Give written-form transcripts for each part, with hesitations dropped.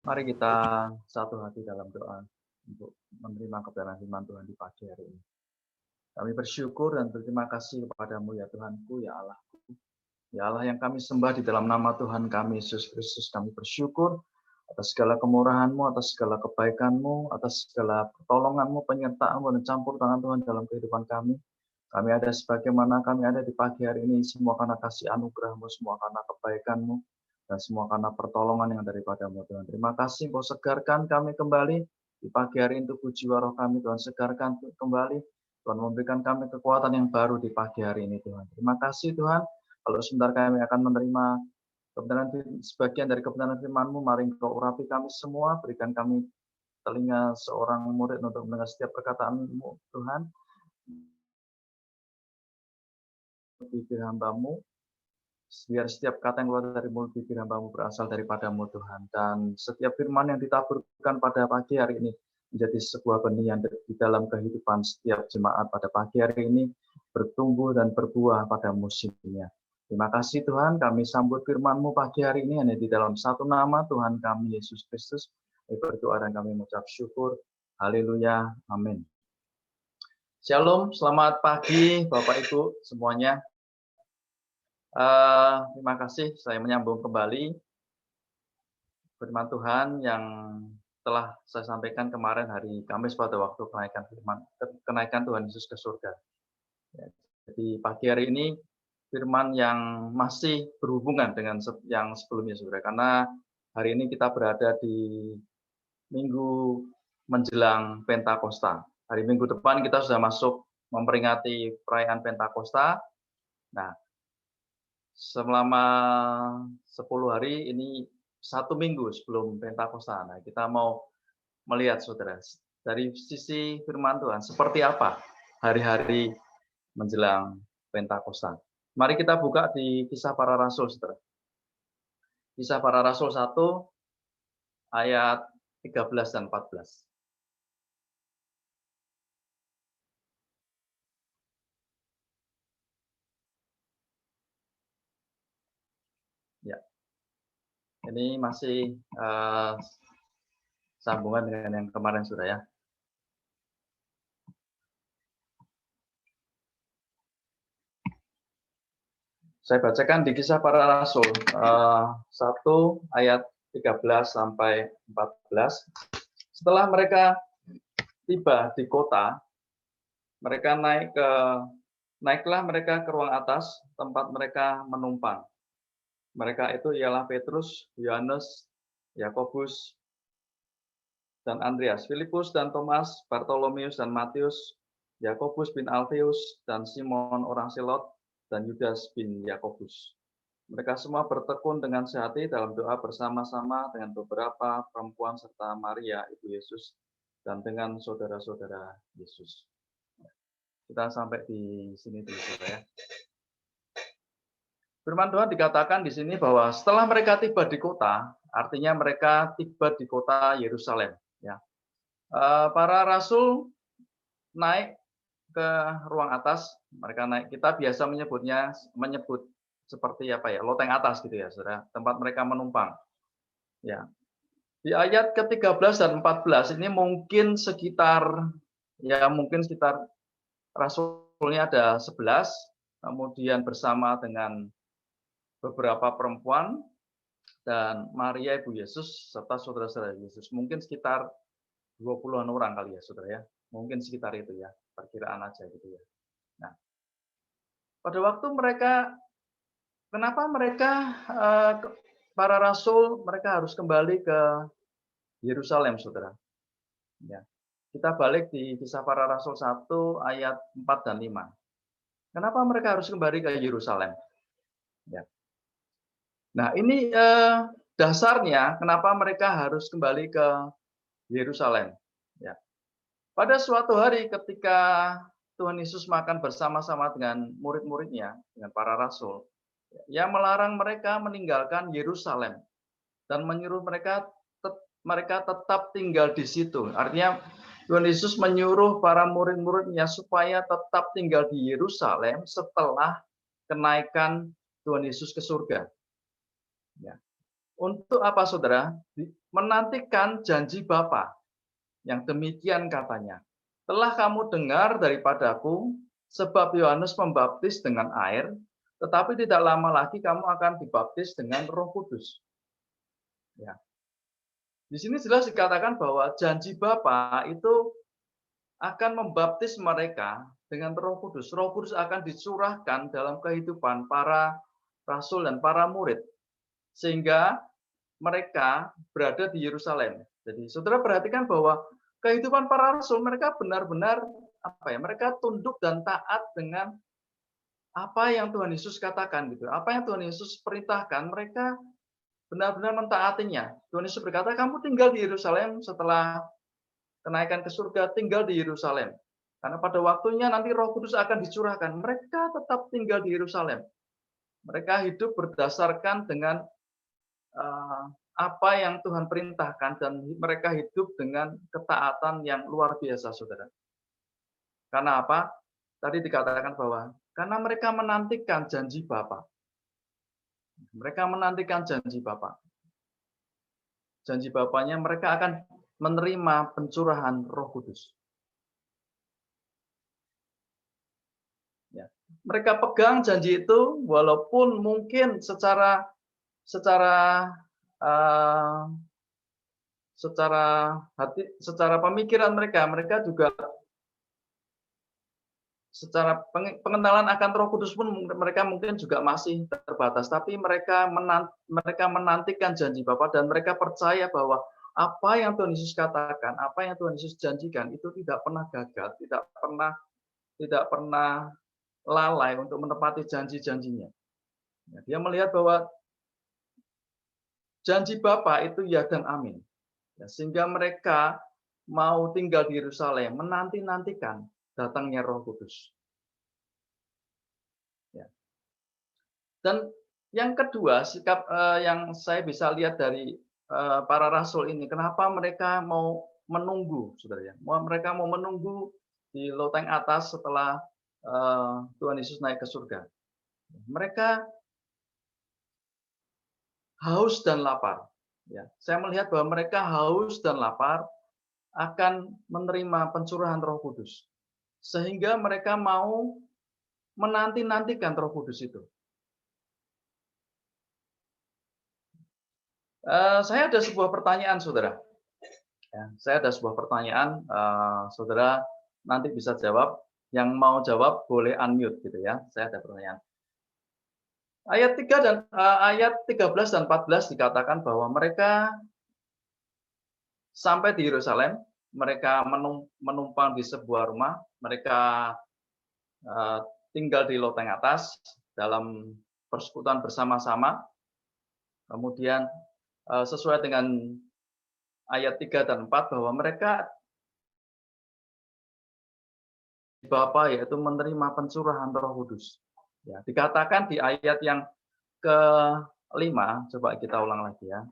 Mari kita satu hati dalam doa untuk menerima kebenaran firman Tuhan di pagi hari ini. Kami bersyukur dan berterima kasih kepadamu ya Tuhanku, ya Allahku. Ya Allah yang kami sembah di dalam nama Tuhan kami, Yesus Kristus, kami bersyukur atas segala kemurahan-Mu, atas segala kebaikan-Mu, atas segala pertolongan-Mu, penyertaan-Mu, dan campur tangan Tuhan dalam kehidupan kami. Kami ada sebagaimana kami ada di pagi hari ini, semua karena kasih anugerah-Mu, semua karena kebaikan-Mu, dan semua karena pertolongan yang daripada-Mu, Tuhan. Terima kasih, Engkau segarkan kami kembali di pagi hari ini, tubuh jiwa roh kami, Tuhan. Segarkan kembali, Tuhan memberikan kami kekuatan yang baru di pagi hari ini, Tuhan. Terima kasih, Tuhan. Kalau sebentar kami akan menerima kebenaran, sebagian dari kebenaran firman-Mu, mari Engkau urapi kami semua, berikan kami telinga seorang murid untuk mendengar setiap perkataan-Mu, Tuhan. Bibir hamba-Mu, biar setiap kata yang keluar dari mulut bibir hamba-Mu berasal daripada-Mu, Tuhan. Dan setiap firman yang ditaburkan pada pagi hari ini menjadi sebuah benih yang di dalam kehidupan setiap jemaat pada pagi hari ini bertumbuh dan berbuah pada musimnya. Terima kasih Tuhan, kami sambut firman-Mu pagi hari ini hanya di dalam satu nama Tuhan kami, Yesus Kristus. Kami berdoa dan kami mengucap syukur. Haleluya. Amin. Shalom, selamat pagi Bapak Ibu semuanya. Terima kasih saya menyambung kembali firman Tuhan yang telah saya sampaikan kemarin hari Kamis pada waktu kenaikan Tuhan Yesus ke surga. Ya, jadi pagi hari ini firman yang masih berhubungan dengan yang sebelumnya, saudara. Karena hari ini kita berada di minggu menjelang Pentakosta. Hari Minggu depan kita sudah masuk memperingati perayaan Pentakosta. Nah, selama 10 hari ini 1 minggu sebelum Pentakosta. Nah, kita mau melihat, saudara, dari sisi firman Tuhan, seperti apa hari-hari menjelang Pentakosta. Mari kita buka di Kisah Para Rasul, saudara. Kisah Para Rasul 1, ayat 13 dan 14. Ya, ini masih sambungan dengan yang kemarin, saudara ya. Saya bacakan di Kisah Para Rasul 1 ayat 13 sampai 14. Setelah mereka tiba di kota, naiklah mereka ke ruang atas tempat mereka menumpang. Mereka itu ialah Petrus, Yohanes, Yakobus, dan Andreas, Filipus dan Thomas, Bartolomeus dan Matius, Yakobus bin Alfeus, dan Simon orang Selot, dan Yudas bin Yakobus. Mereka semua bertekun dengan sehati dalam doa bersama-sama dengan beberapa perempuan serta Maria, Ibu Yesus, dan dengan saudara-saudara Yesus. Kita sampai di sini dulu, saudara ya. Firman Tuhan dikatakan di sini bahwa setelah mereka tiba di kota, artinya mereka tiba di kota Yerusalem. Ya. Para rasul naik ke ruang atas, mereka naik. Kita biasa menyebut seperti apa ya, loteng atas gitu ya, saudara, tempat mereka menumpang. Ya. Di ayat ke-13 dan 14 ini mungkin sekitar rasulnya ada 11, kemudian bersama dengan beberapa perempuan dan Maria Ibu Yesus serta saudara-saudara Yesus. Mungkin sekitar 20-an orang kali ya, saudara ya. Mungkin sekitar itu ya, perkiraan aja gitu ya. Nah, pada waktu kenapa para rasul mereka harus kembali ke Yerusalem, saudara? Ya. Kita balik di Kisah Para Rasul 1 ayat 4 dan 5. Kenapa mereka harus kembali ke Yerusalem? Ya. Nah, ini dasarnya kenapa mereka harus kembali ke Yerusalem. Ya. Pada suatu hari ketika Tuhan Yesus makan bersama-sama dengan murid-muridnya, dengan para rasul, yang melarang mereka meninggalkan Yerusalem dan menyuruh mereka tetap tinggal di situ. Artinya Tuhan Yesus menyuruh para murid-muridnya supaya tetap tinggal di Yerusalem setelah kenaikan Tuhan Yesus ke surga. Ya. Untuk apa saudara? Menantikan janji Bapa, yang demikian katanya. Telah kamu dengar daripadaku, sebab Yohanes membaptis dengan air, tetapi tidak lama lagi kamu akan dibaptis dengan Roh Kudus. Ya. Di sini jelas dikatakan bahwa janji Bapa itu akan membaptis mereka dengan Roh Kudus. Roh Kudus akan dicurahkan dalam kehidupan para rasul dan para murid sehingga mereka berada di Yerusalem. Jadi saudara perhatikan bahwa kehidupan para rasul mereka benar-benar mereka tunduk dan taat dengan apa yang Tuhan Yesus katakan gitu. Apa yang Tuhan Yesus perintahkan, mereka benar-benar mentaatinya. Tuhan Yesus berkata, "Kamu tinggal di Yerusalem setelah kenaikan ke surga, tinggal di Yerusalem. Karena pada waktunya nanti Roh Kudus akan dicurahkan." Mereka tetap tinggal di Yerusalem. Mereka hidup berdasarkan dengan apa yang Tuhan perintahkan dan mereka hidup dengan ketaatan yang luar biasa, saudara. Karena apa? Tadi dikatakan bahwa karena mereka menantikan janji Bapa. Mereka menantikan janji Bapa. Janji Bapaknya mereka akan menerima pencurahan Roh Kudus. Ya. Mereka pegang janji itu walaupun mungkin secara uh, hati, secara pemikiran mereka juga secara pengenalan akan Roh Kudus pun mereka mungkin juga masih terbatas, tapi mereka menantikan janji Bapa dan mereka percaya bahwa apa yang Tuhan Yesus katakan, apa yang Tuhan Yesus janjikan itu tidak pernah gagal, tidak pernah lalai untuk menepati janji-janjinya. Dia melihat bahwa janji Bapa itu ya dan amin. Sehingga mereka mau tinggal di Yerusalem, menanti-nantikan datangnya Roh Kudus. Ya. Dan yang kedua, sikap yang saya bisa lihat dari para rasul ini, kenapa mereka mau menunggu, saudara ya? Mereka mau menunggu di loteng atas setelah Tuhan Yesus naik ke surga. Mereka haus dan lapar. Ya, saya melihat bahwa mereka haus dan lapar akan menerima pencurahan Roh Kudus. Sehingga mereka mau menanti-nantikan Roh Kudus itu. Saya ada sebuah pertanyaan, saudara. Ya, saya ada sebuah pertanyaan, saudara nanti bisa jawab. Yang mau jawab boleh unmute gitu ya. Saya ada pertanyaan. Ayat 13 dan 14 dikatakan bahwa mereka sampai di Yerusalem, mereka menumpang di sebuah rumah, mereka tinggal di loteng atas dalam persekutuan bersama-sama. Kemudian sesuai dengan ayat 3 dan 4 bahwa mereka Bapa yaitu menerima pencurahan Roh Kudus. Ya, dikatakan di ayat yang ke-5, coba kita ulang lagi ya.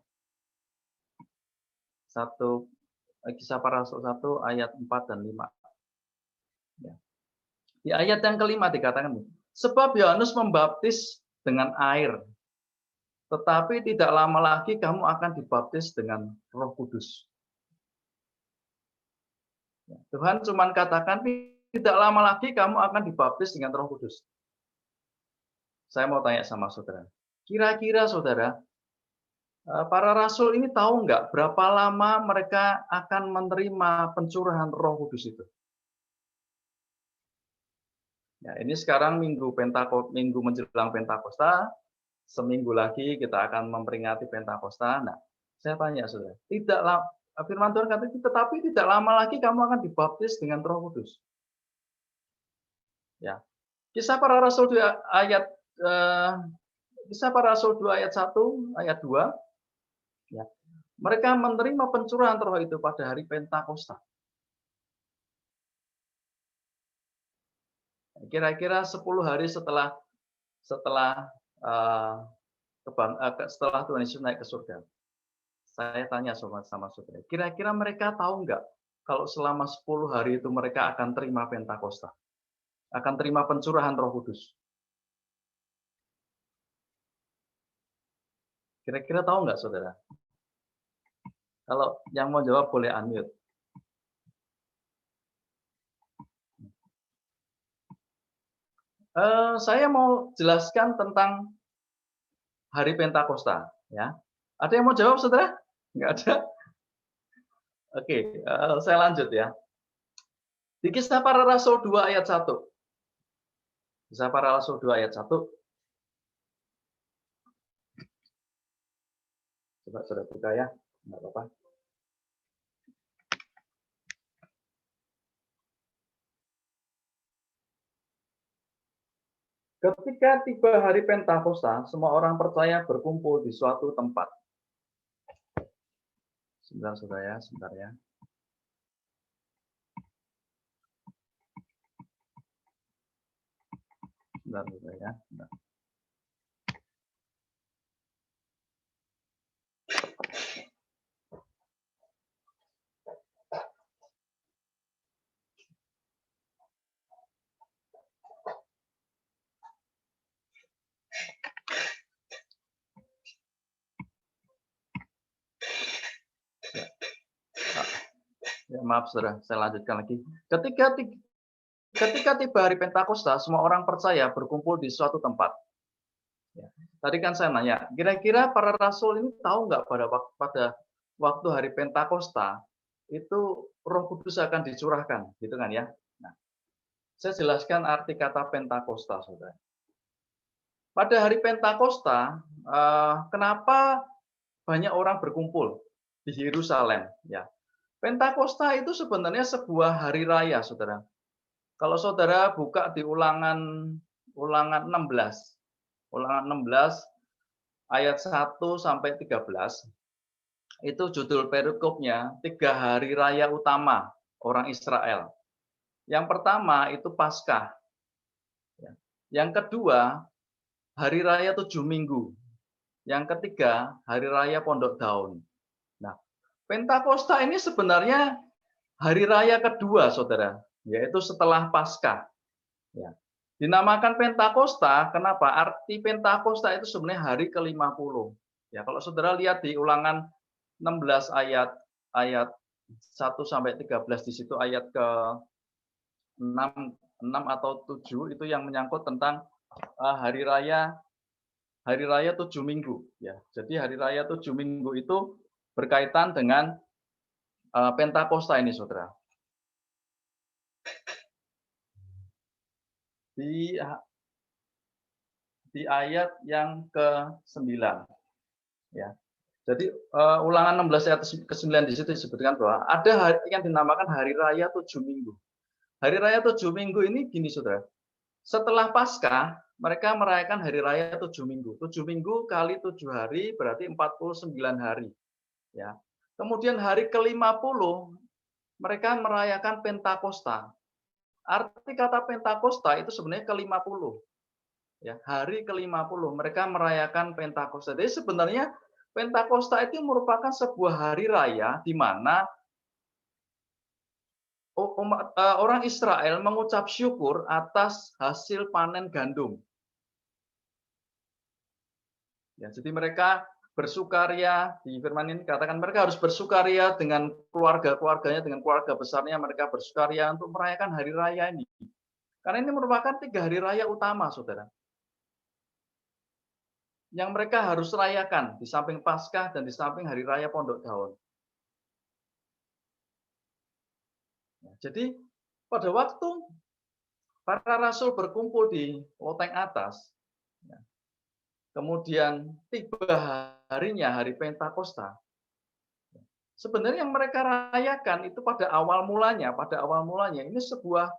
Kisah Para Rasul 1 ayat 4 dan 5. Ya. Di ayat yang ke-5 dikatakan, sebab Yohanes membaptis dengan air, tetapi tidak lama lagi kamu akan dibaptis dengan Roh Kudus. Ya, Tuhan cuma katakan tidak lama lagi kamu akan dibaptis dengan Roh Kudus. Saya mau tanya sama saudara, kira-kira saudara, para rasul ini tahu nggak berapa lama mereka akan menerima pencurahan Roh Kudus itu? Ya, ini sekarang minggu menjelang Pentakosta, seminggu lagi kita akan memperingati Pentakosta. Nah, saya tanya saudara, firman Tuhan kata, tetapi tidak lama lagi kamu akan dibaptis dengan Roh Kudus. Ya, Kisah Para Rasul 2 ayat Kisah Para Rasul 2 ayat 1, ayat 2, ya. Mereka menerima pencurahan Roh itu pada hari Pentakosta. Kira-kira 10 hari setelah Tuhan Yesus naik ke surga. Saya tanya sama saudara, kira-kira mereka tahu nggak kalau selama 10 hari itu mereka akan terima Pentakosta? Akan terima pencurahan Roh Kudus. Kira-kira tahu nggak saudara? Kalau yang mau jawab boleh unmute. Saya mau jelaskan tentang hari Pentakosta, ya. Ada yang mau jawab, saudara? Nggak ada? Oke, saya lanjut ya. Di Kisah Para Rasul 2 ayat 1. Kisah Para Rasul 2 ayat 1. Coba saudara buka ya, nggak apa-apa. Ketika tiba hari Pentakosta, semua orang percaya berkumpul di suatu tempat. Sebentar saudara ya, sebentar ya. Sebentar saudara ya. Sebentar. Ya, maaf saudara, saya lanjutkan lagi. Ketika tiba hari Pentakosta, semua orang percaya berkumpul di suatu tempat. Ya. Tadi kan saya nanya, kira-kira para rasul ini tahu nggak pada waktu hari Pentakosta itu Roh Kudus akan dicurahkan, gitu kan ya? Nah, saya jelaskan arti kata Pentakosta, saudara. Pada hari Pentakosta, kenapa banyak orang berkumpul di Yerusalem? Ya, Pentakosta itu sebenarnya sebuah hari raya, saudara. Kalau saudara buka di ulangan 16, ulangan 16 ayat 1 sampai 13, itu judul perikopnya 3 hari raya utama orang Israel. Yang pertama itu Paskah. Yang kedua, hari raya 7 minggu. Yang ketiga, hari raya Pondok Daun. Nah, Pentakosta ini sebenarnya hari raya kedua, saudara, yaitu setelah Paskah. Ya. Dinamakan Pentakosta, kenapa? Arti Pentakosta itu sebenarnya hari ke-50. Ya, kalau saudara lihat di ulangan 16 ayat 1 sampai 13 di situ ayat ke-6 atau 7 itu yang menyangkut tentang hari raya 7 minggu ya. Jadi hari raya 7 minggu itu berkaitan dengan Pentakosta ini, saudara. Di ayat yang ke-9 ya. Jadi ulangan 16 ayat ke-9 di situ disebutkan bahwa ada hari yang dinamakan hari raya 7 minggu. Hari raya 7 minggu ini gini, saudara. Setelah Paskah, mereka merayakan hari raya 7 minggu. 7 minggu kali 7 hari berarti 49 hari. Ya. Kemudian hari ke-50 mereka merayakan Pentakosta. Arti kata Pentakosta itu sebenarnya ke-50. Ya, hari ke-50 mereka merayakan Pentakosta. Jadi sebenarnya Pentakosta itu merupakan sebuah hari raya di mana orang Israel mengucap syukur atas hasil panen gandum. Ya, jadi mereka bersukaria, di firman ini katakan mereka harus bersukaria dengan keluarga-keluarganya, dengan keluarga besarnya, mereka bersukaria untuk merayakan hari raya ini. Karena ini merupakan 3 hari raya utama, saudara. Yang mereka harus rayakan di samping Paskah dan di samping hari raya Pondok Daun. Jadi pada waktu para rasul berkumpul di loteng atas, kemudian tiba harinya hari Pentakosta, sebenarnya yang mereka rayakan itu pada awal mulanya ini sebuah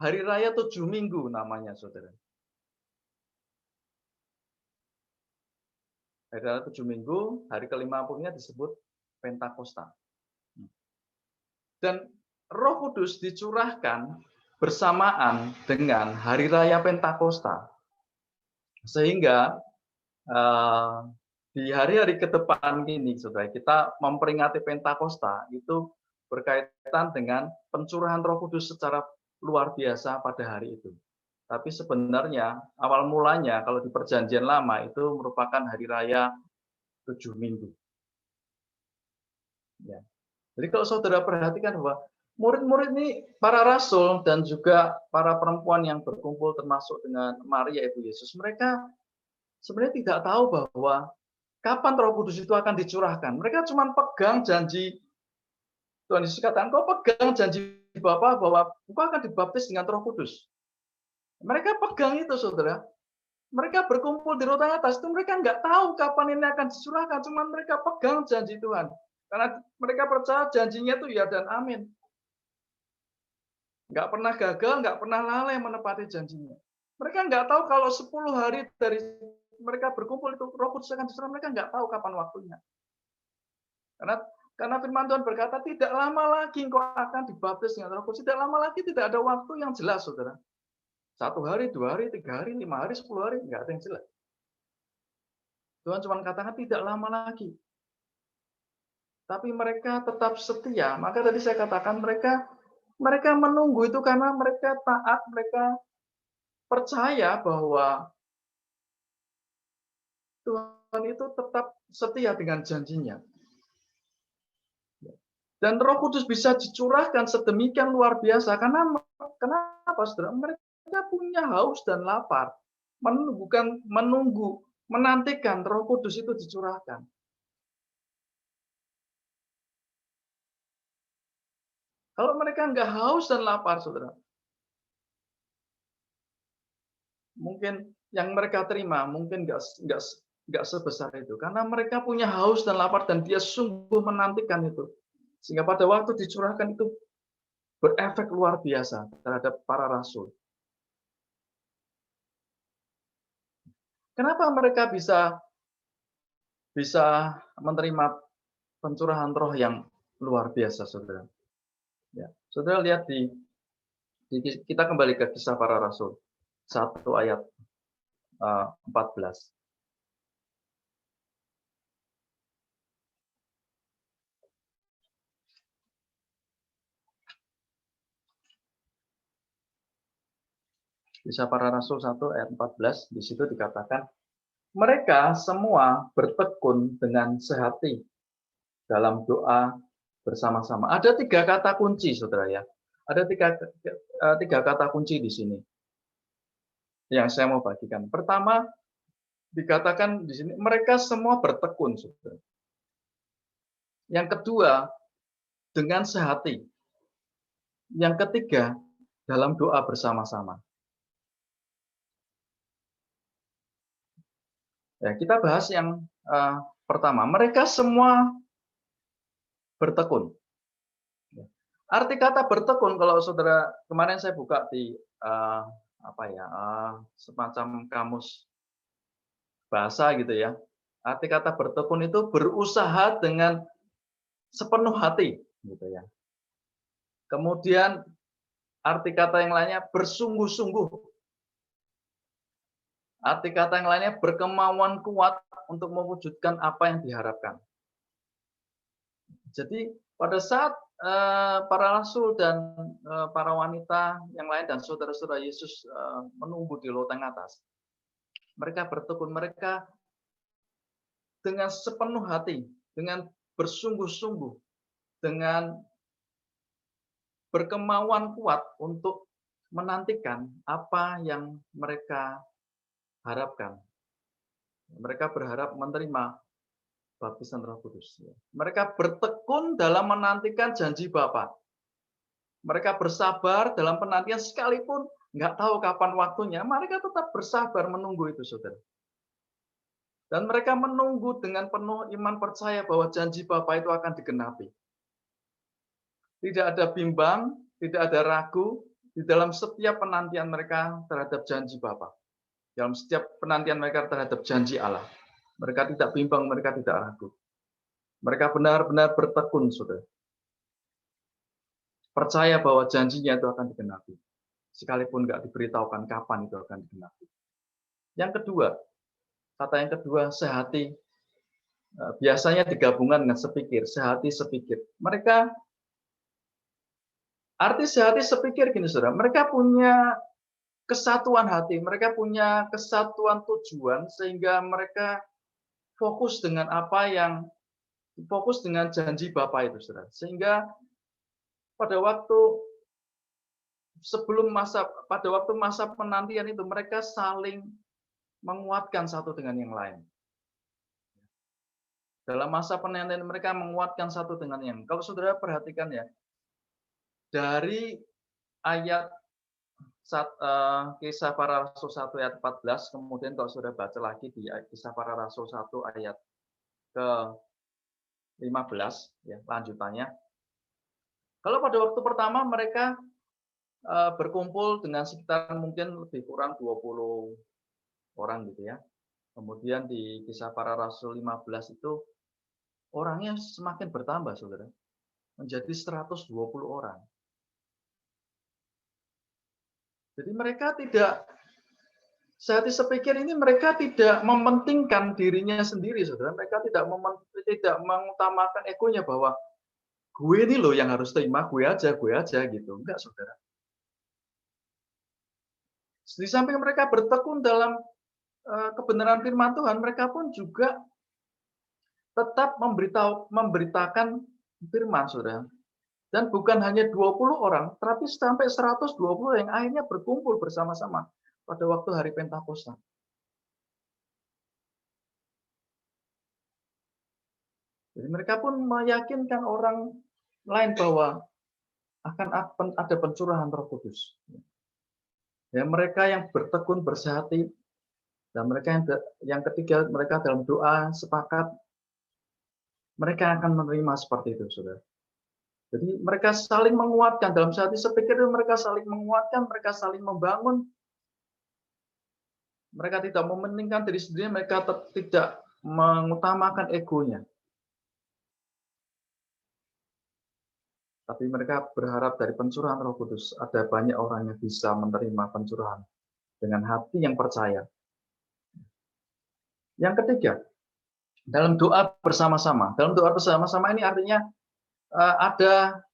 hari raya 7 minggu namanya, saudara. Hari raya 7 minggu, hari ke-50-nya disebut Pentakosta. Dan Roh Kudus dicurahkan bersamaan dengan hari raya Pentakosta. Sehingga di hari-hari ke depan ini, saudara, kita memperingati Pentakosta itu berkaitan dengan pencurahan Roh Kudus secara luar biasa pada hari itu. Tapi sebenarnya awal mulanya kalau di Perjanjian Lama itu merupakan hari raya 7 minggu. Ya. Jadi kalau saudara perhatikan bahwa murid-murid ini, para rasul dan juga para perempuan yang berkumpul termasuk dengan Maria Ibu Yesus, mereka sebenarnya tidak tahu bahwa kapan Roh Kudus itu akan dicurahkan. Mereka cuma pegang janji, Tuhan Yesus katakan, kau pegang janji Bapa bahwa engkau akan dibaptis dengan Roh Kudus. Mereka pegang itu, saudara. Mereka berkumpul di ruang atas itu, mereka nggak tahu kapan ini akan dicurahkan, cuma mereka pegang janji Tuhan. Karena mereka percaya janjinya itu ya dan amin. Nggak pernah gagal, nggak pernah lalai menepati janjinya. Mereka nggak tahu kalau 10 hari dari mereka berkumpul itu Roh Kudus akan dicurahkan, mereka nggak tahu kapan waktunya. Karena firman Tuhan berkata, tidak lama lagi engkau akan dibaptis dengan Roh Kudus. Tidak lama lagi, tidak ada waktu yang jelas, saudara. 1 hari, 2 hari, 3 hari, 5 hari, 10 hari, nggak ada yang jelas. Tuhan cuma katakan tidak lama lagi. Tapi mereka tetap setia. Maka tadi saya katakan mereka menunggu itu karena mereka taat, mereka percaya bahwa Tuhan itu tetap setia dengan janjinya. Dan Roh Kudus bisa dicurahkan sedemikian luar biasa karena kenapa, saudara? Mereka punya haus dan lapar, bukan menunggu, menantikan Roh Kudus itu dicurahkan. Kalau mereka nggak haus dan lapar, saudara, mungkin yang mereka terima mungkin nggak sebesar itu, karena mereka punya haus dan lapar dan dia sungguh menantikan itu, sehingga pada waktu dicurahkan itu berefek luar biasa terhadap para rasul. Kenapa mereka bisa menerima pencurahan roh yang luar biasa, saudara? Ya, saudara lihat kita kembali ke kisah para rasul 1 ayat 14. Kisah para rasul 1 ayat 14, di situ dikatakan, mereka semua bertekun dengan sehati dalam doa bersama-sama. Ada 3 kata kunci, saudara ya. Ada tiga kata kunci di sini yang saya mau bagikan. Pertama, dikatakan di sini mereka semua bertekun, saudara. Yang kedua, dengan sehati. Yang ketiga, dalam doa bersama-sama. Ya, kita bahas yang pertama. Mereka semua bertekun. Arti kata bertekun, kalau saudara kemarin saya buka di semacam kamus bahasa gitu ya. Arti kata bertekun itu berusaha dengan sepenuh hati, gitu ya. Kemudian arti kata yang lainnya bersungguh-sungguh. Arti kata yang lainnya berkemauan kuat untuk mewujudkan apa yang diharapkan. Jadi pada saat para rasul dan para wanita yang lain dan saudara-saudara Yesus menunggu di loteng atas, mereka bertekun, mereka dengan sepenuh hati, dengan bersungguh-sungguh, dengan berkemauan kuat untuk menantikan apa yang mereka harapkan. Mereka berharap menerima baptisan Roh Kudus. Mereka bertekun dalam menantikan janji Bapa. Mereka bersabar dalam penantian sekalipun nggak tahu kapan waktunya, mereka tetap bersabar menunggu itu, saudara. Dan mereka menunggu dengan penuh iman percaya bahwa janji Bapa itu akan digenapi. Tidak ada bimbang, tidak ada ragu di dalam setiap penantian mereka terhadap janji Bapa. Dalam setiap penantian mereka terhadap janji Allah. Mereka tidak bimbang, mereka tidak ragu. Mereka benar-benar bertekun, saudara. Percaya bahwa janjinya itu akan digenapi. Sekalipun nggak diberitahukan kapan itu akan digenapi. Yang kedua, kata yang kedua, sehati. Biasanya digabungkan dengan sepikir, sehati sepikir. Mereka, arti sehati sepikir gini, saudara. Mereka punya kesatuan hati, mereka punya kesatuan tujuan, sehingga mereka fokus dengan fokus dengan janji Bapa itu, Saudara. Sehingga pada waktu pada waktu masa penantian itu mereka saling menguatkan satu dengan yang lain. Dalam masa penantian mereka menguatkan satu dengan yang lain. Kalau Saudara perhatikan ya, dari ayat Kisah Para Rasul 1 ayat 14, kemudian kalau Saudara baca lagi di Kisah Para Rasul 1 ayat ke-15, ya, lanjutannya. Kalau pada waktu pertama mereka berkumpul dengan sekitar mungkin lebih kurang 20 orang gitu ya. Kemudian di Kisah Para Rasul 15 itu orangnya semakin bertambah, Saudara. Menjadi 120 orang. Jadi mereka saya sepikir ini mereka tidak mementingkan dirinya sendiri, Saudara. Mereka tidak mengutamakan egonya bahwa gue ini loh yang harus terima, gue aja gitu. Enggak, Saudara. Di samping mereka bertekun dalam kebenaran firman Tuhan, mereka pun juga tetap memberitakan firman, Saudara. Dan bukan hanya 20 orang, tapi sampai 120 yang akhirnya berkumpul bersama-sama pada waktu hari Pentakosta. Jadi mereka pun meyakinkan orang lain bahwa akan ada pencurahan Roh Kudus. Ya, mereka yang bertekun bersehati, dan mereka yang ketiga mereka dalam doa sepakat, mereka akan menerima seperti itu, Saudara. Jadi mereka saling menguatkan dalam saat ini. Saya pikir mereka saling menguatkan, mereka saling membangun. Mereka tidak mementingkan diri sendiri, mereka tidak mengutamakan egonya. Tapi mereka berharap dari pencurahan Roh Kudus ada banyak orang yang bisa menerima pencurahan dengan hati yang percaya. Yang ketiga, dalam doa bersama-sama. Dalam doa bersama-sama ini artinya ada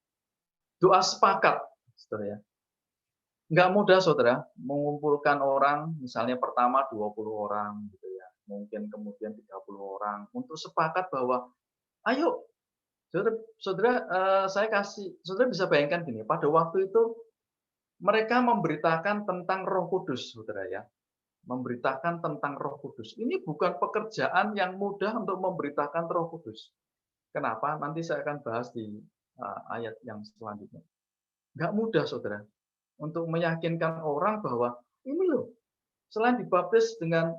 doa sepakat, Saudara ya. Nggak mudah, Saudara, mengumpulkan orang, misalnya pertama 20 orang, gitu ya. Mungkin kemudian 30 orang, untuk sepakat bahwa, ayo, Saudara, Saudara bisa bayangkan gini, pada waktu itu mereka memberitakan tentang Roh Kudus, Saudara ya. Memberitakan tentang Roh Kudus. Ini bukan pekerjaan yang mudah untuk memberitakan Roh Kudus. Kenapa? Nanti saya akan bahas di ayat yang selanjutnya. Nggak mudah, Saudara, untuk meyakinkan orang bahwa ini loh, selain dibaptis dengan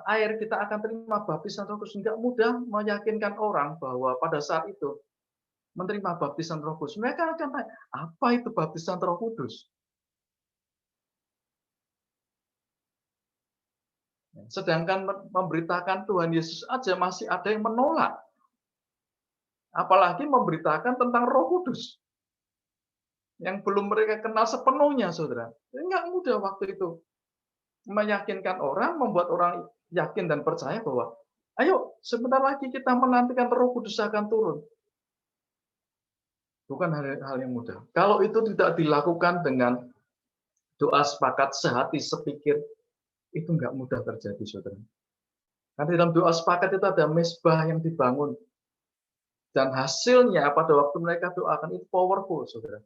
air, kita akan terima baptisan Roh Kudus. Nggak mudah meyakinkan orang bahwa pada saat itu menerima baptisan Roh Kudus. Mereka akan tanya, apa itu baptisan Roh Kudus? Sedangkan memberitakan Tuhan Yesus aja masih ada yang menolak. Apalagi memberitakan tentang Roh Kudus yang belum mereka kenal sepenuhnya, Saudara. Enggak mudah waktu itu meyakinkan orang, membuat orang yakin dan percaya bahwa ayo sebentar lagi kita menantikan Roh Kudus akan turun. Bukan hal yang mudah. Kalau itu tidak dilakukan dengan doa sepakat, sehati, sepikir, itu enggak mudah terjadi, Saudara. Karena dalam doa sepakat itu ada mezbah yang dibangun. Dan hasilnya pada waktu mereka doakan itu powerful, Saudara.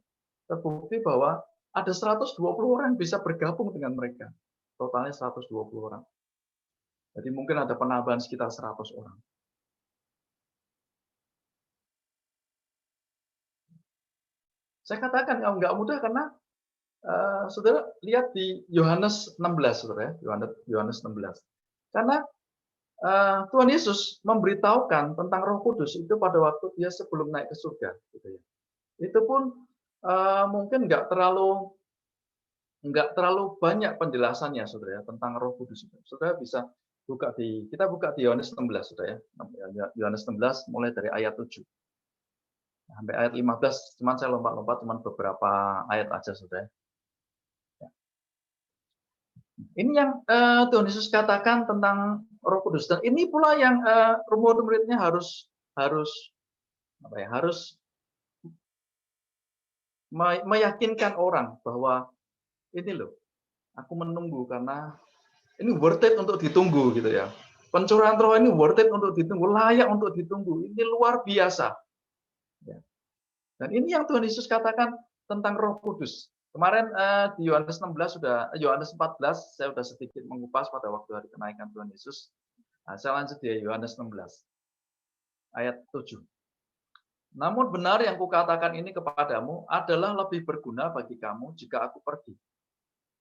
Terbukti bahwa ada 120 orang yang bisa bergabung dengan mereka. Totalnya 120 orang. Jadi mungkin ada penambahan sekitar 100 orang. Saya katakan nggak mudah karena saudara lihat di Yohanes 16, saudara, Yohanes 16. Karena Tuhan Yesus memberitahukan tentang Roh Kudus itu pada waktu dia sebelum naik ke surga, gitu ya. Itu pun mungkin nggak terlalu banyak penjelasannya, saudara, tentang Roh Kudus itu. Saudara bisa kita buka di Yohanes 16, saudara ya. Yohanes 16 mulai dari ayat 7 sampai ayat 15, cuman saya lompat-lompat cuman beberapa ayat aja, saudara. Ini yang Tuhan Yesus katakan tentang Roh Kudus, dan ini pula yang murid-muridnya harus meyakinkan orang bahwa ini loh, aku menunggu karena ini worth it untuk ditunggu gitu ya. Pencurahan roh ini worth it untuk ditunggu, layak untuk ditunggu. Ini luar biasa. Ya. Dan ini yang Tuhan Yesus katakan tentang Roh Kudus. Kemarin di Yohanes 14 saya sudah sedikit mengupas pada waktu hari kenaikan Tuhan Yesus. Nah, saya lanjut di Yohanes 16 ayat 7. Namun benar yang kukatakan ini kepadamu adalah lebih berguna bagi kamu jika aku pergi.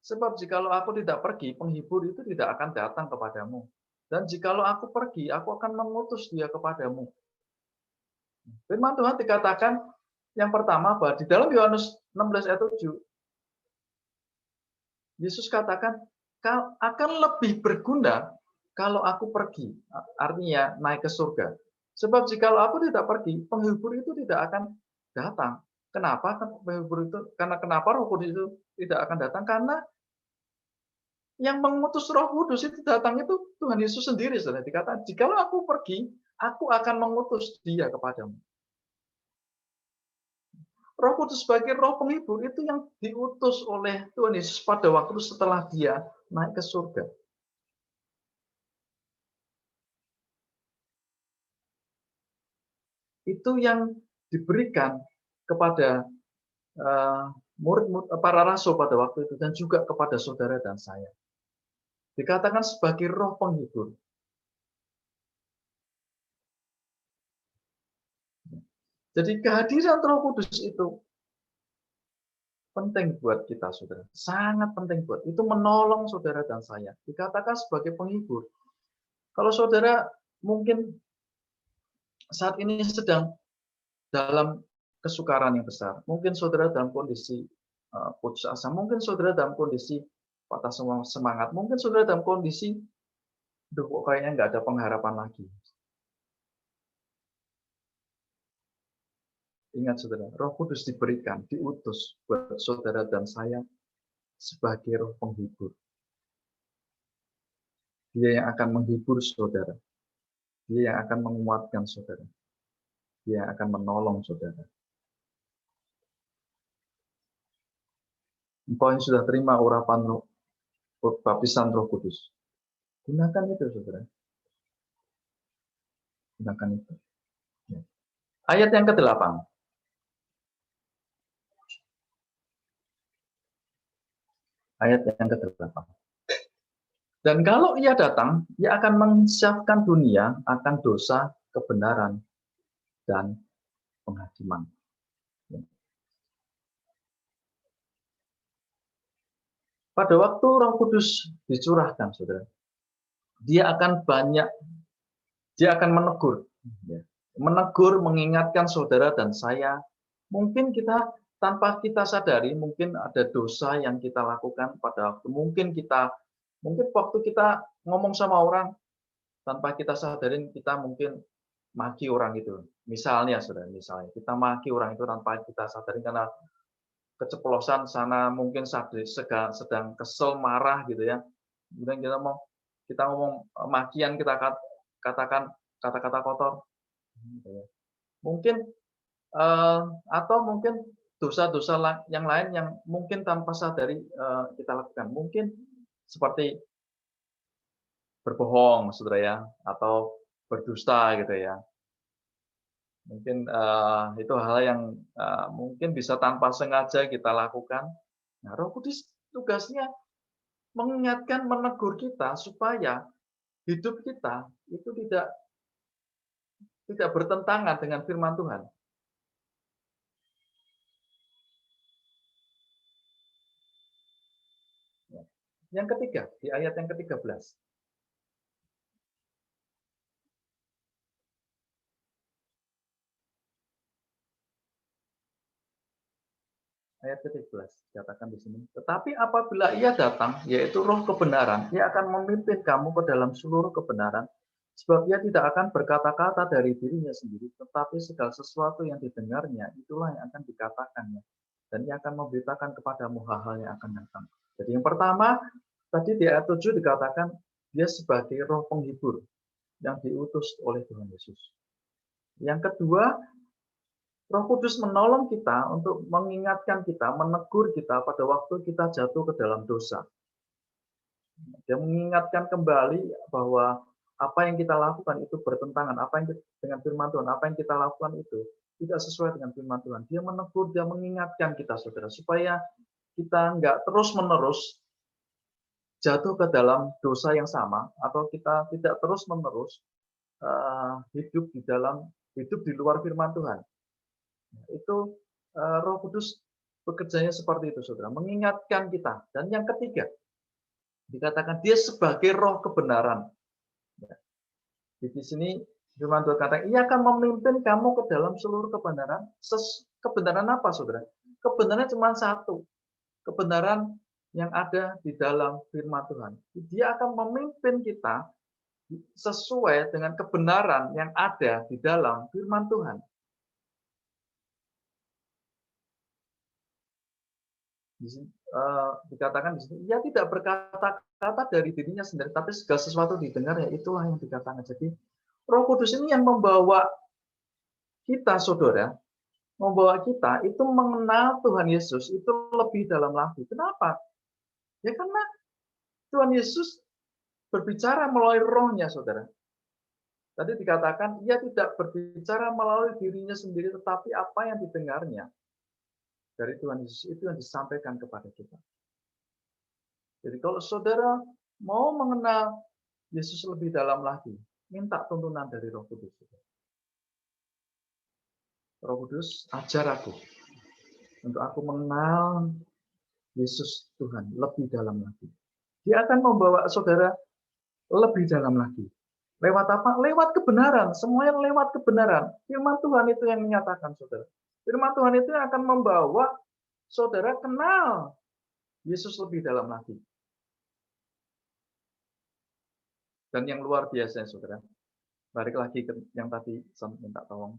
Sebab jikalau aku tidak pergi, penghibur itu tidak akan datang kepadamu. Dan jikalau aku pergi, aku akan mengutus dia kepadamu. Firman Tuhan dikatakan yang pertama bahwa di dalam Yohanes 16 ayat 7, Yesus katakan akan lebih berguna kalau aku pergi. Artinya naik ke surga. Sebab jikalau aku tidak pergi, penghibur itu tidak akan datang. Kenapa? Penghibur itu karena kenapa Roh Kudus itu tidak akan datang? Karena yang mengutus Roh Kudus itu datang itu Tuhan Yesus sendiri. Saudara dikatakan, jikalau aku pergi, aku akan mengutus dia kepadamu. Roh Kudus sebagai roh penghibur itu yang diutus oleh Tuhan Yesus pada waktu setelah dia naik ke surga. Itu yang diberikan kepada murid para rasul pada waktu itu dan juga kepada saudara dan saya. Dikatakan sebagai roh penghibur. Jadi kehadiran Roh Kudus itu penting buat kita, saudara. Sangat penting buat. Itu menolong saudara dan saya. Dikatakan sebagai penghibur. Kalau saudara mungkin saat ini sedang dalam kesukaran yang besar, mungkin saudara dalam kondisi putus asa, mungkin saudara dalam kondisi patah semangat, mungkin saudara dalam kondisi, duh kok kayaknya nggak ada pengharapan lagi. Ingat saudara, Roh Kudus diberikan, diutus buat saudara dan saya sebagai roh penghibur. Dia yang akan menghibur saudara. Dia yang akan menguatkan saudara. Dia yang akan menolong saudara. Engkau yang sudah terima urapan baptisan Roh Kudus. Gunakan itu, saudara. Gunakan itu. Ya. Ayat yang ke-8. Ayat yang ke-8. Dan kalau ia datang, ia akan mensiapkan dunia akan dosa, kebenaran, dan penghakiman. Pada waktu Roh Kudus dicurahkan, saudara, dia akan menegur. Menegur, mengingatkan saudara dan saya. Mungkin kita tanpa kita sadari, mungkin ada dosa yang kita lakukan pada waktu. Mungkin waktu kita ngomong sama orang, tanpa kita sadarin kita mungkin maki orang itu. Misalnya, saudara, kita maki orang itu tanpa kita sadarin karena keceplosan sana, mungkin sedang kesel, marah gitu ya. Kemudian kita ngomong makian, kita katakan kata-kata kotor. Mungkin atau mungkin dosa-dosa yang lain yang mungkin tanpa sadari kita lakukan. Mungkin seperti berbohong, saudara ya, atau berdusta gitu ya. Mungkin itu hal yang mungkin bisa tanpa sengaja kita lakukan. Nah, Roh Kudus tugasnya mengingatkan, menegur kita supaya hidup kita itu tidak bertentangan dengan firman Tuhan. Yang ketiga, di ayat yang ke-13. Ayat ke-13 dikatakan di sini. Tetapi apabila ia datang, yaitu roh kebenaran, ia akan memimpin kamu ke dalam seluruh kebenaran, sebab ia tidak akan berkata-kata dari dirinya sendiri, tetapi segala sesuatu yang didengarnya, itulah yang akan dikatakannya. Dan ia akan memberitakan kepadamu hal-hal yang akan datang. Jadi yang pertama, tadi di ayat 7 dikatakan, dia sebagai roh penghibur yang diutus oleh Tuhan Yesus. Yang kedua, Roh Kudus menolong kita untuk mengingatkan kita, menegur kita pada waktu kita jatuh ke dalam dosa. Dia mengingatkan kembali bahwa apa yang kita lakukan itu bertentangan, dengan firman Tuhan, apa yang kita lakukan itu tidak sesuai dengan firman Tuhan. Dia menegur, dia mengingatkan kita, saudara, supaya kita nggak terus-menerus jatuh ke dalam dosa yang sama, atau kita tidak terus-menerus hidup di luar firman Tuhan. Itu Roh Kudus bekerjanya seperti itu, saudara, mengingatkan kita. Dan yang ketiga, dikatakan dia sebagai roh kebenaran. Di sini firman Tuhan katakan, ia akan memimpin kamu ke dalam seluruh kebenaran. Kebenaran apa, saudara? Kebenaran cuma satu. Kebenaran yang ada di dalam firman Tuhan. Dia akan memimpin kita sesuai dengan kebenaran yang ada di dalam firman Tuhan. Dikatakan di sini, ia tidak berkata-kata dari dirinya sendiri, tapi segala sesuatu didengar, ya itulah yang dikatakan. Jadi Roh Kudus ini yang membawa kita, saudara, membawa kita itu mengenal Tuhan Yesus itu lebih dalam lagi. Kenapa? Ya karena Tuhan Yesus berbicara melalui rohnya, saudara. Tadi dikatakan, ia tidak berbicara melalui dirinya sendiri, tetapi apa yang didengarnya dari Tuhan Yesus itu yang disampaikan kepada kita. Jadi kalau saudara mau mengenal Yesus lebih dalam lagi, minta tuntunan dari Roh Kudus. Roh Kudus, ajar aku untuk aku mengenal Yesus Tuhan lebih dalam lagi. Dia akan membawa saudara lebih dalam lagi. Lewat apa? Lewat kebenaran. Semuanya lewat kebenaran. Firman Tuhan itu yang menyatakan, saudara. Firman Tuhan itu yang akan membawa saudara kenal Yesus lebih dalam lagi. Dan yang luar biasa, saudara. Balik lagi ke yang tadi saya minta tolong.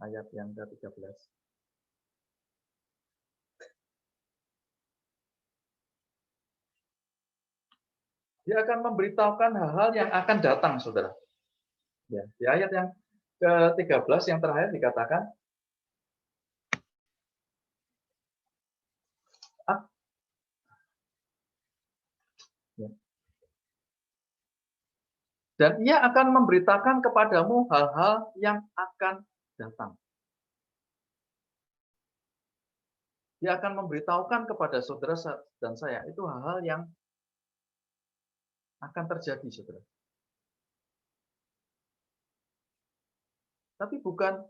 Ayat yang ke-13. Dia akan memberitahukan hal-hal yang akan datang, saudara. Ya, di ayat yang ke-13 yang terakhir dikatakan, dan ia akan memberitakan kepadamu hal-hal yang akan datang. Dia akan memberitahukan kepada saudara dan saya itu hal-hal yang akan terjadi, saudara. Tapi bukan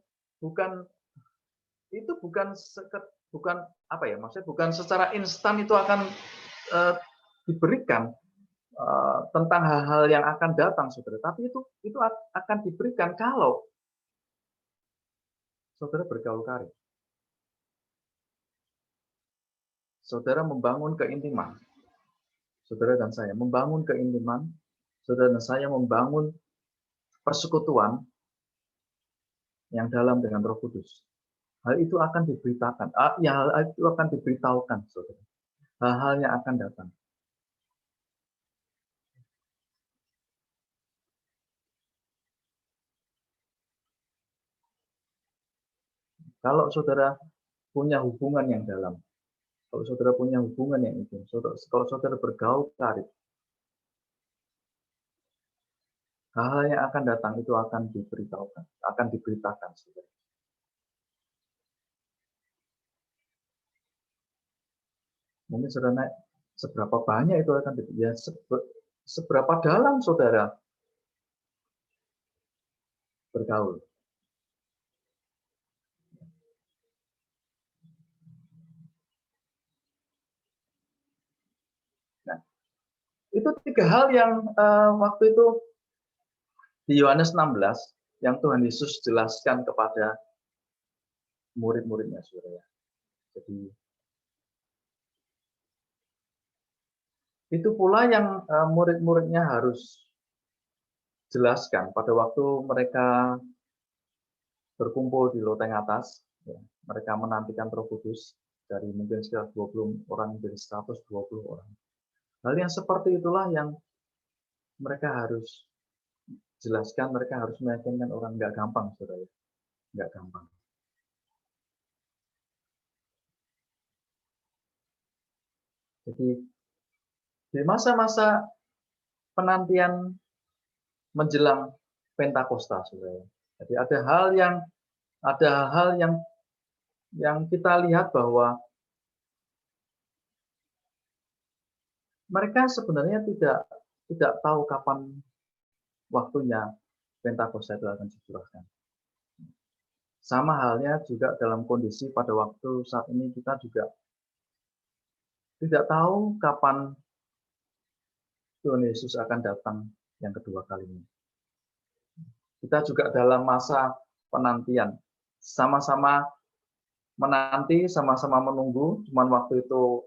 apa ya, maksudnya bukan secara instan itu akan diberikan tentang hal-hal yang akan datang, saudara. Tapi itu akan diberikan kalau saudara bergaul karib. Saudara membangun keintiman. Saudara dan saya membangun keintiman. Saudara dan saya membangun persekutuan yang dalam dengan Roh Kudus. Hal itu akan diberitakan. Hal itu akan diberitahukan, saudara. Hal-hal yang akan datang. Kalau saudara punya hubungan yang dalam, kalau saudara punya hubungan yang intim, kalau saudara bergaul karib, hal-hal yang akan datang itu akan diberitakan, saudara. Mungkin saudara seberapa banyak itu akan ya seberapa dalam saudara bergaul. Nah, itu tiga hal yang waktu itu di Yohanes 16 yang Tuhan Yesus jelaskan kepada murid-muridnya, saudara. Jadi itu pula yang murid-muridnya harus jelaskan pada waktu mereka berkumpul di loteng atas. Ya, mereka menantikan Roh Kudus dari mungkin sekitar 20 orang menjadi 120 orang. Hal yang seperti itulah yang mereka harus jelaskan, mereka harus meyakinkan orang. Nggak gampang, saudara. Nggak gampang. Jadi di masa-masa penantian menjelang Pentakosta, saudara. Jadi ada hal yang kita lihat bahwa mereka sebenarnya tidak tahu kapan waktunya Pentakosta itu akan dicurahkan. Sama halnya juga dalam kondisi pada waktu saat ini kita juga tidak tahu kapan Tuhan Yesus akan datang yang kedua kalinya. Kita juga dalam masa penantian, sama-sama menanti, sama-sama menunggu, cuman waktu itu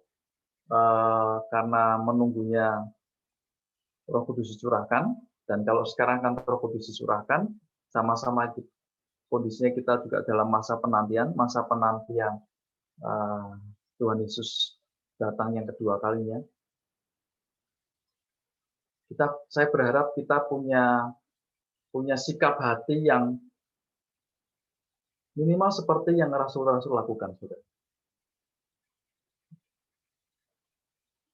karena menunggunya Roh Kudus dicurahkan, dan kalau sekarang kan Roh Kudus dicurahkan, sama-sama kondisinya kita juga dalam masa penantian Tuhan Yesus datang yang kedua kalinya. Saya berharap kita punya sikap hati yang minimal seperti yang rasul-rasul lakukan, saudara.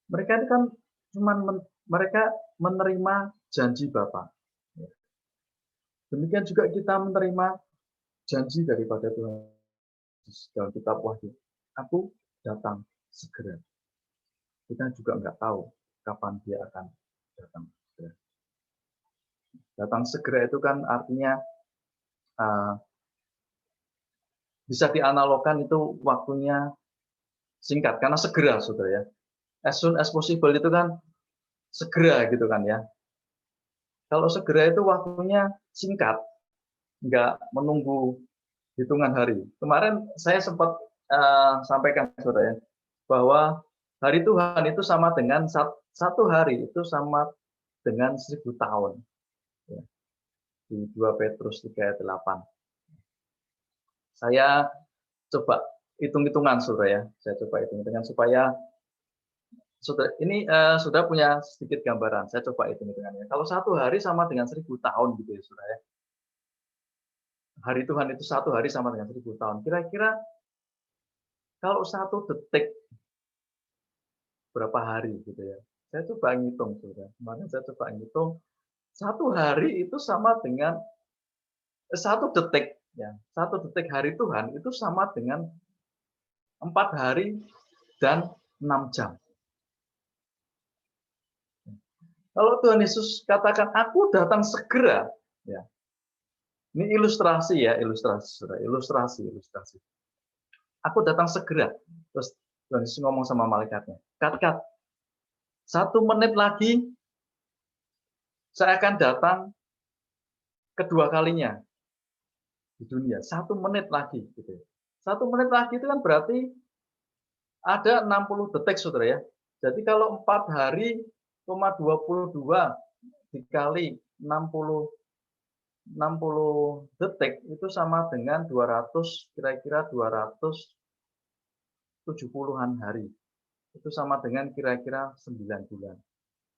Mereka itu kan mereka menerima janji Bapa. Demikian juga kita menerima janji daripada Tuhan dalam kitab Wahyu. Aku datang segera. Kita juga nggak tahu kapan dia akan datang segera. Datang segera itu kan artinya bisa dianalogkan itu waktunya singkat karena segera, saudara ya. As soon as possible itu kan segera gitu kan ya. Kalau segera itu waktunya singkat, nggak menunggu hitungan hari. Kemarin saya sempat sampaikan, saudara ya, bahwa hari Tuhan itu sama dengan satu hari itu sama dengan 1000 tahun. Ya. Di 2 Petrus 3 ayat 8. Saya coba hitung-hitungan, saudara ya. Saya coba hitung-hitungan supaya ini sudah punya sedikit gambaran. Saya coba hitung-hitungannya. Kalau satu hari sama dengan 1000 tahun gitu ya, saudara ya. Hari Tuhan itu satu hari sama dengan 1000 tahun. Kira-kira kalau 1 detik berapa hari gitu ya. Saya coba ngitung, saudara. Kemarin saya coba ngitung 1 hari itu sama dengan 1 detik ya. 1 detik hari Tuhan itu sama dengan 4 hari dan 6 jam. Kalau Tuhan Yesus katakan, aku datang segera, ya. Ini ilustrasi ya, ilustrasi. Aku datang segera. Terus Tuhan Yesus ngomong sama malaikatnya, kat, 1 menit lagi saya akan datang kedua kalinya di dunia. 1 menit lagi, gitu. 1 menit lagi itu kan berarti ada 60 detik, saudara ya. Jadi kalau 4 hari, 22 dikali 60 detik itu sama dengan 200, kira-kira 270-an hari. Itu sama dengan kira-kira 9 bulan.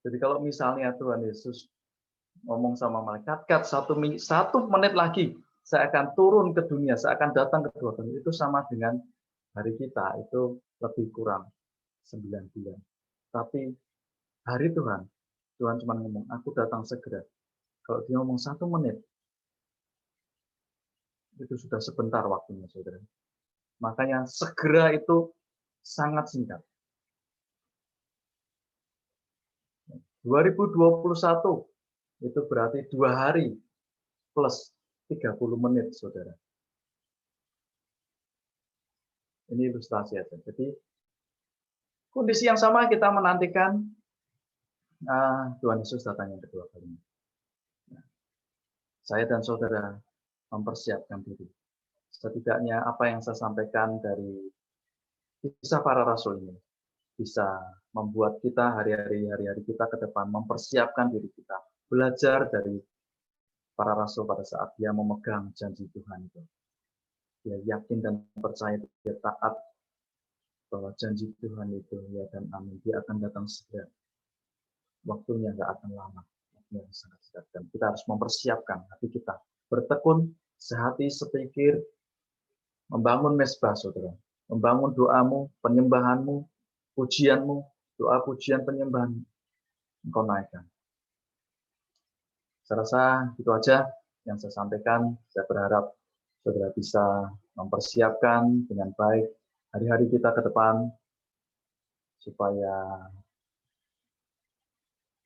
Jadi kalau misalnya Tuhan Yesus ngomong sama malaikat, kat 1 menit lagi saya akan turun ke dunia, saya akan datang ke dunia, itu sama dengan hari kita, itu lebih kurang 9 bulan. Tapi hari Tuhan cuma ngomong, aku datang segera. Kalau dia ngomong 1 menit, itu sudah sebentar waktunya, saudara. Makanya segera itu sangat singkat. 2021 itu berarti 2 hari plus 30 menit, saudara. Ini ilustrasi aja. Jadi kondisi yang sama kita menantikan Tuhan Yesus datang yang kedua kalinya. Saya dan saudara mempersiapkan diri. Setidaknya apa yang saya sampaikan dari kisah para rasul ini bisa membuat kita hari-hari kita ke depan mempersiapkan diri kita, belajar dari para rasul pada saat dia memegang janji Tuhan itu. Dia yakin dan percaya, dia taat bahwa janji Tuhan itu ya dan amin, dia akan datang segera. Waktunya nggak akan lama, waktunya sangat dekat. Dan kita harus mempersiapkan hati kita, bertekun, sehati, sepikir, membangun mezbah, saudara, membangun doamu, penyembahanmu, pujianmu, doa pujian penyembahan Engkau naikkan. Saya rasa itu aja yang saya sampaikan. Saya berharap saudara bisa mempersiapkan dengan baik hari-hari kita ke depan, supaya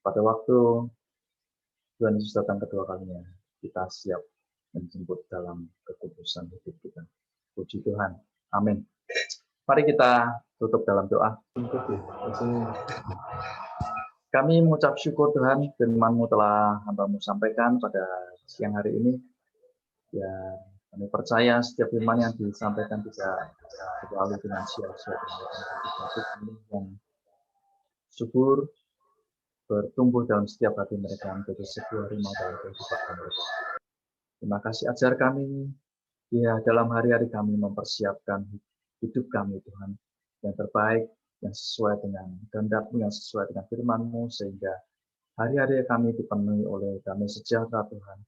pada waktu Tuhan Yesus datang kedua kalinya, kita siap menjemput dalam kekudusan hidup kita. Puji Tuhan. Amin. Mari kita tutup dalam doa. Kami mengucap syukur Tuhan, firman-Mu telah hamba-Mu sampaikan pada siang hari ini. Ya, kami percaya setiap firman yang disampaikan tidak berlalu dengan sia-sia. Kami yang subur, bertumbuh dalam setiap hati mereka menjadi sebuah harimau dalam kehidupan mereka. Terima kasih, ajar kami ya dalam hari-hari kami mempersiapkan hidup kami Tuhan yang terbaik, yang sesuai dengan kehendak-Mu, yang sesuai dengan firman-Mu, sehingga hari-hari kami dipenuhi oleh damai sejahtera Tuhan.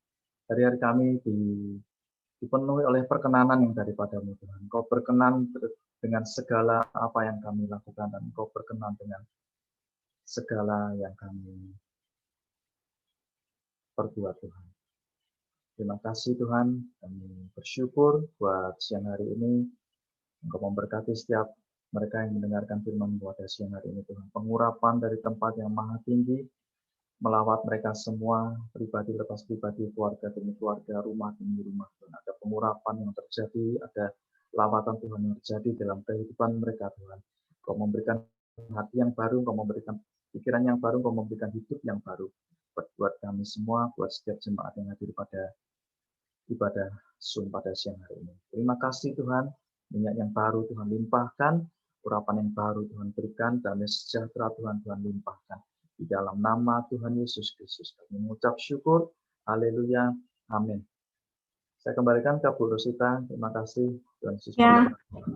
Hari-hari kami dipenuhi oleh perkenanan yang daripada-Mu Tuhan. Kau berkenan dengan segala apa yang kami lakukan, dan Kau berkenan dengan segala yang kami perbuat Tuhan. Terima kasih Tuhan, kami bersyukur buat siang hari ini. Engkau memberkati setiap mereka yang mendengarkan firman pada siang hari ini Tuhan. Pengurapan dari tempat yang maha tinggi, melawat mereka semua, pribadi lepas pribadi, keluarga demi keluarga, rumah demi rumah. Tuhan. Ada pengurapan yang terjadi, ada lawatan Tuhan yang terjadi dalam kehidupan mereka Tuhan. Kau memberikan hati yang baru, Kau memberikan pikiran yang baru, Kau memberikan hidup yang baru. Buat kami semua, buat setiap jemaat yang hadir pada ibadah Zoom pada siang hari ini. Terima kasih Tuhan, minyak yang baru Tuhan limpahkan, urapan yang baru Tuhan berikan, damai sejahtera Tuhan limpahkan. Di dalam nama Tuhan Yesus Kristus kami mengucap syukur. Haleluya. Amin. Saya kembalikan ke Bu Rosita. Terima kasih. Tuhan Yesus Ya. memberkati.